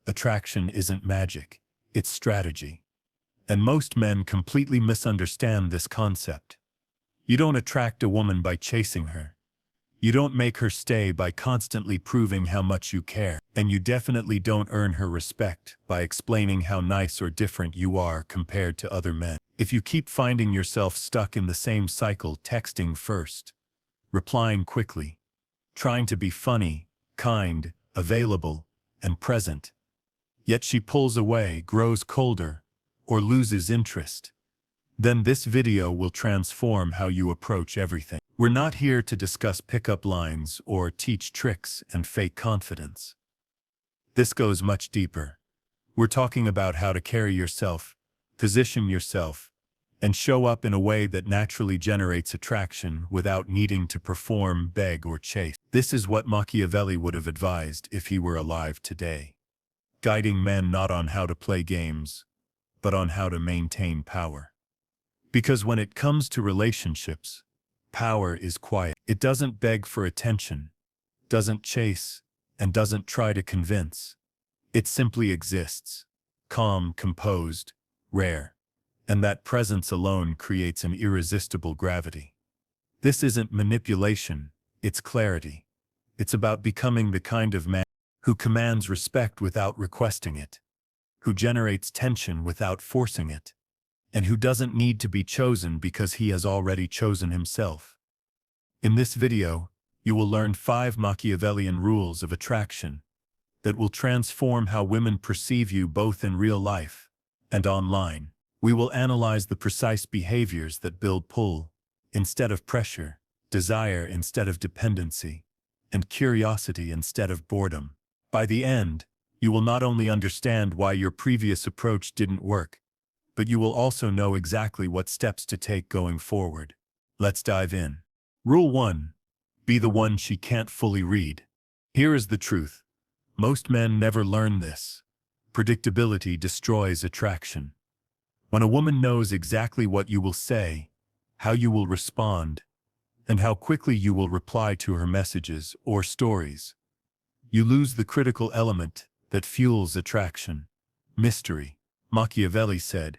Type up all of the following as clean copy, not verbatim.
Attraction isn't magic, it's strategy. And most men completely misunderstand this concept. You don't attract a woman by chasing her. You don't make her stay by constantly proving how much you care. And you definitely don't earn her respect by explaining how nice or different you are compared to other men. If you keep finding yourself stuck in the same cycle, texting first, replying quickly, trying to be funny, kind, available, and present, yet she pulls away, grows colder, or loses interest, then this video will transform how you approach everything. We're not here to discuss pickup lines or teach tricks and fake confidence. This goes much deeper. We're talking about how to carry yourself, position yourself, and show up in a way that naturally generates attraction without needing to perform, beg, or chase. This is what Machiavelli would have advised if he were alive today, guiding men not on how to play games, but on how to maintain power. Because when it comes to relationships, power is quiet. It doesn't beg for attention, doesn't chase, and doesn't try to convince. It simply exists, calm, composed, rare. And that presence alone creates an irresistible gravity. This isn't manipulation, it's clarity. It's about becoming the kind of man who commands respect without requesting it, who generates tension without forcing it, and who doesn't need to be chosen because he has already chosen himself. In this video, you will learn 5 Machiavellian rules of attraction that will transform how women perceive you both in real life and online. We will analyze the precise behaviors that build pull instead of pressure, desire instead of dependency, and curiosity instead of boredom. By the end, you will not only understand why your previous approach didn't work, but you will also know exactly what steps to take going forward. Let's dive in. Rule 1. Be the one she can't fully read. Here is the truth. Most men never learn this. Predictability destroys attraction. When a woman knows exactly what you will say, how you will respond, and how quickly you will reply to her messages or stories, you lose the critical element that fuels attraction: mystery. Machiavelli said,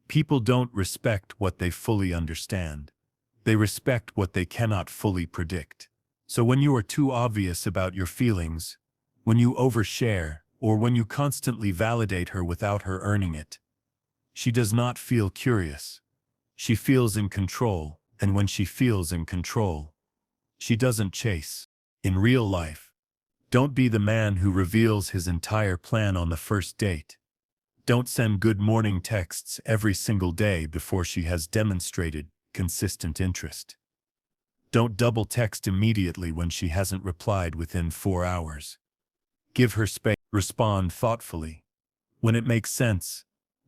"People don't respect what they fully understand. They respect what they cannot fully predict." So when you are too obvious about your feelings, when you overshare, or when you constantly validate her without her earning it, she does not feel curious. She feels in control, and when she feels in control, she doesn't chase. In real life, don't be the man who reveals his entire plan on the first date. Don't send good morning texts every single day before she has demonstrated consistent interest. Don't double text immediately when she hasn't replied within 4 hours. Give her space, respond thoughtfully, when it makes sense,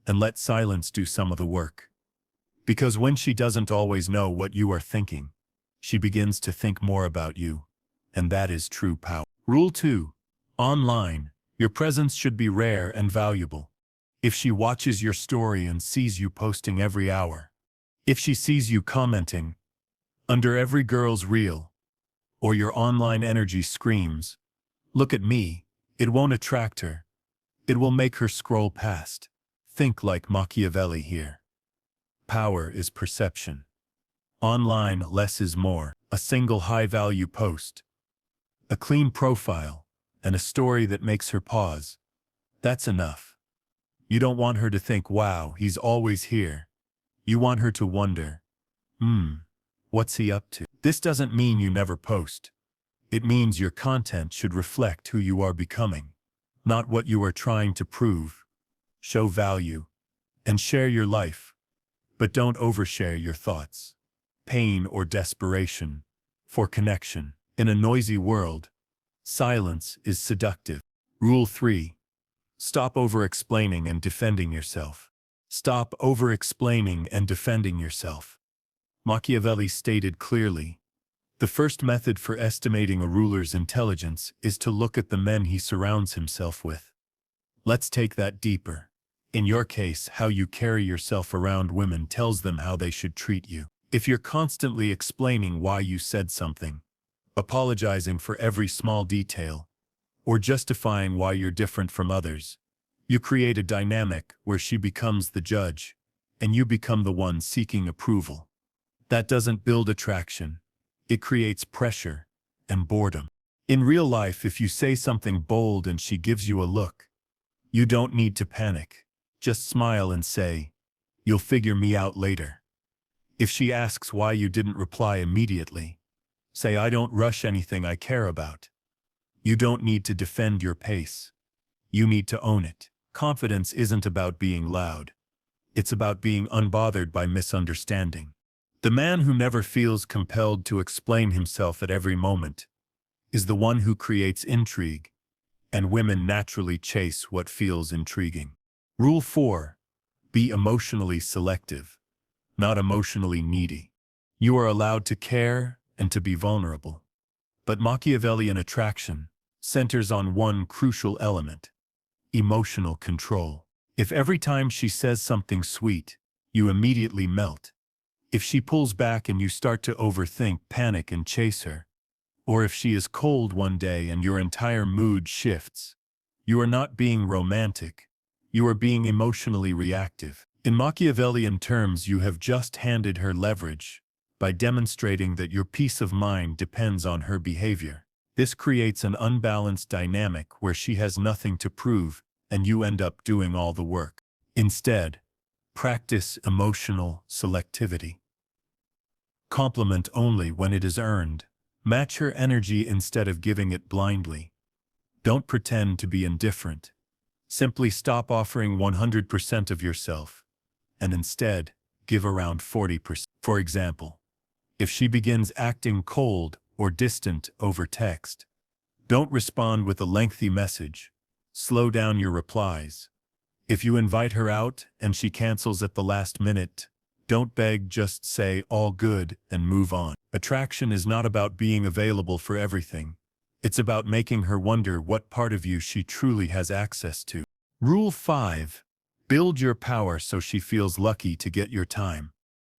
and let silence do some of the work. Because when she doesn't always know what you are thinking, she begins to think more about you, and that is true power. Rule 2. Online, your presence should be rare and valuable. If she watches your story and sees you posting every hour, if she sees you commenting under every girl's reel, or your online energy screams, "Look at me," it won't attract her. It will make her scroll past. Think like Machiavelli here. Power is perception. Online, less is more. A single high-value post, a clean profile, and a story that makes her pause. That's enough. You don't want her to think, "Wow, he's always here." You want her to wonder, what's he up to? This doesn't mean you never post. It means your content should reflect who you are becoming, not what you are trying to prove. Show value, and share your life, but don't overshare your thoughts, pain, or desperation for connection. In a noisy world, silence is seductive. Rule 3. Stop over-explaining and defending yourself. Stop over-explaining and defending yourself. Machiavelli stated clearly, the first method for estimating a ruler's intelligence is to look at the men he surrounds himself with. Let's take that deeper. In your case, how you carry yourself around women tells them how they should treat you. If you're constantly explaining why you said something, apologizing for every small detail, or justifying why you're different from others. You create a dynamic where she becomes the judge, and you become the one seeking approval. That doesn't build attraction. It creates pressure and boredom. In real life, if you say something bold and she gives you a look, you don't need to panic. Just smile and say, "You'll figure me out later." If she asks why you didn't reply immediately, say, "I don't rush anything I care about." You don't need to defend your pace. You need to own it. Confidence isn't about being loud. It's about being unbothered by misunderstanding. The man who never feels compelled to explain himself at every moment is the one who creates intrigue, and women naturally chase what feels intriguing. Rule 4. Be emotionally selective, not emotionally needy. You are allowed to care and to be vulnerable. But Machiavellian attraction centers on one crucial element: emotional control. If every time she says something sweet, you immediately melt, if she pulls back and you start to overthink, panic, and chase her, or if she is cold one day and your entire mood shifts, you are not being romantic, you are being emotionally reactive. In Machiavellian terms, you have just handed her leverage by demonstrating that your peace of mind depends on her behavior. This creates an unbalanced dynamic where she has nothing to prove and you end up doing all the work. Instead, practice emotional selectivity. Compliment only when it is earned. Match her energy instead of giving it blindly. Don't pretend to be indifferent. Simply stop offering 100% of yourself, and instead, give around 40%. For example, if she begins acting cold or distant over text, don't respond with a lengthy message. Slow down your replies. If you invite her out and she cancels at the last minute, don't beg, just say "all good" and move on. Attraction is not about being available for everything. It's about making her wonder what part of you she truly has access to. Rule 5. Build your power so she feels lucky to get your time.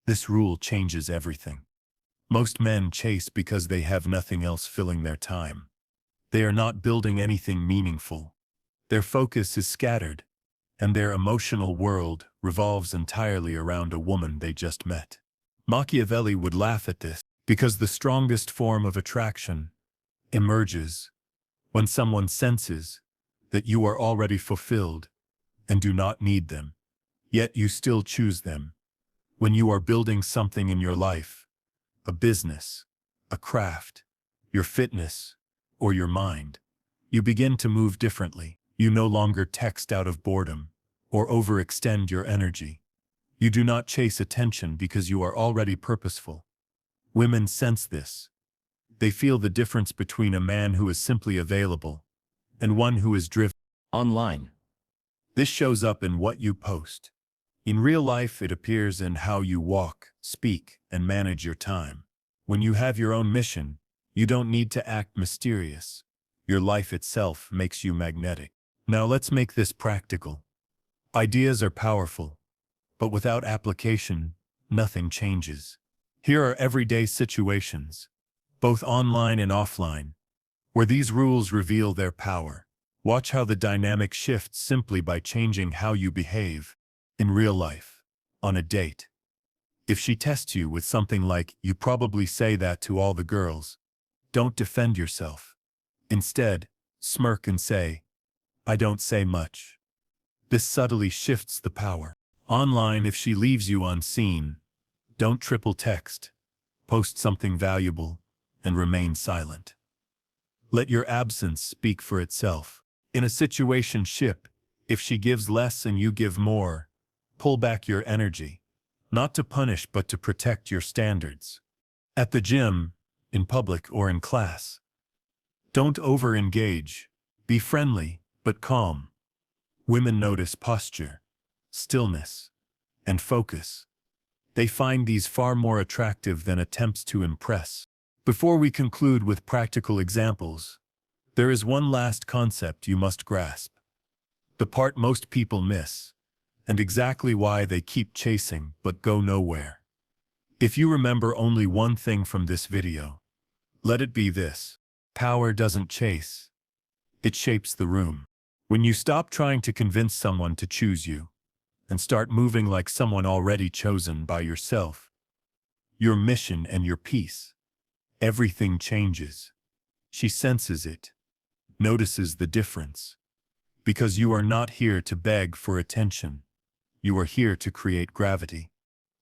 This rule changes everything. Most men chase because they have nothing else filling their time. They are not building anything meaningful. Their focus is scattered, and their emotional world revolves entirely around a woman they just met. Machiavelli would laugh at this, because the strongest form of attraction emerges when someone senses that you are already fulfilled and do not need them, yet you still choose them. When you are building something in your life, a business, a craft, your fitness, or your mind, you begin to move differently. You no longer text out of boredom or overextend your energy. You do not chase attention because you are already purposeful. Women sense this. They feel the difference between a man who is simply available and one who is driven. Online, this shows up in what you post. In real life, it appears in how you walk, speak, and manage your time. When you have your own mission, you don't need to act mysterious. Your life itself makes you magnetic. Now let's make this practical. Ideas are powerful, but without application, nothing changes. Here are everyday situations, both online and offline, where these rules reveal their power. Watch how the dynamic shifts simply by changing how you behave. In real life, on a date, if she tests you with something like "you probably say that to all the girls," don't defend yourself. Instead, smirk and say, "I don't say much." This subtly shifts the power. Online, if she leaves you unseen, don't triple text. Post something valuable and remain silent. Let your absence speak for itself. In a situationship, if she gives less and you give more, pull back your energy, not to punish but to protect your standards. At the gym, in public, or in class, don't over-engage. Be friendly, but calm. Women notice posture, stillness, and focus. They find these far more attractive than attempts to impress. Before we conclude with practical examples, there is one last concept you must grasp. The part most people miss, and exactly why they keep chasing but go nowhere. If you remember only one thing from this video, let it be this: power doesn't chase, It shapes the room. When you stop trying to convince someone to choose you and start moving like someone already chosen by yourself, your mission and your peace, everything changes. She senses it, notices the difference. Because you are not here to beg for attention. You are here to create gravity.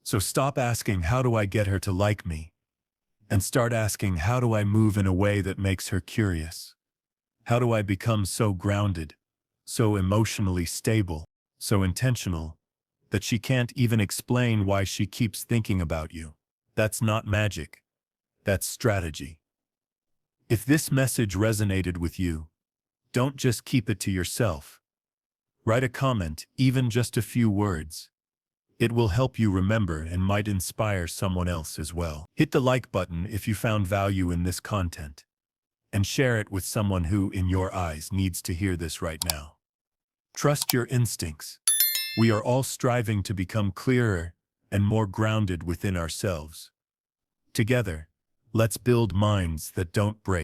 So stop asking, how do I get her to like me? And start asking, how do I move in a way that makes her curious? How do I become so grounded, so emotionally stable, so intentional, that she can't even explain why she keeps thinking about you? That's not magic. That's strategy. If this message resonated with you, don't just keep it to yourself. Write a comment, even just a few words. It will help you remember and might inspire someone else as well. Hit the like button if you found value in this content, and share it with someone who, in your eyes, needs to hear this right now. Trust your instincts. We are all striving to become clearer and more grounded within ourselves. Together, let's build minds that don't break.